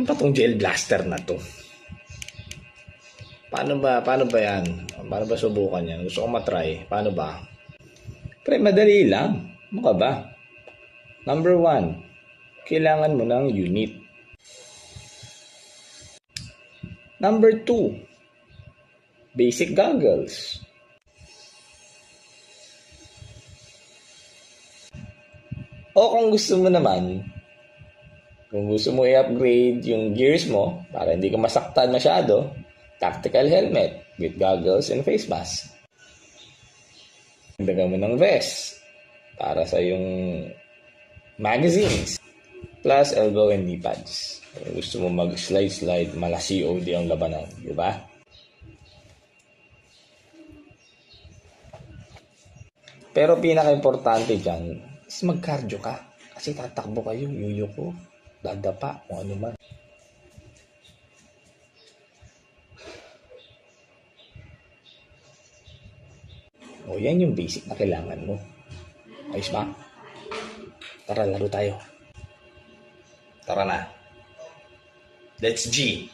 Ano ba tong gel blaster na to? Paano ba yan? Paano ba subukan yan? Gusto ko matry. Paano ba? Pre, madali lang. Ano ka ba? Number 1, kailangan mo ng unit. Number 2, basic goggles. O kung gusto mo naman, kung gusto mo i-upgrade yung gears mo para hindi ka masaktan masyado, tactical helmet with goggles and face mask. Dagdagan mo ng vest para sa yung magazines. Plus elbow and knee pads. Kung gusto mo mag-slide, mala COD ang labanan. Diba? Pero pinaka-importante dyan is mag-cardio ka. Kasi tatakbo kayo, yuyuko, dadapa, kung ano man. O yan yung basic na kailangan mo. Ayos ba? Tara, laro tayo. Tara na. Let's G.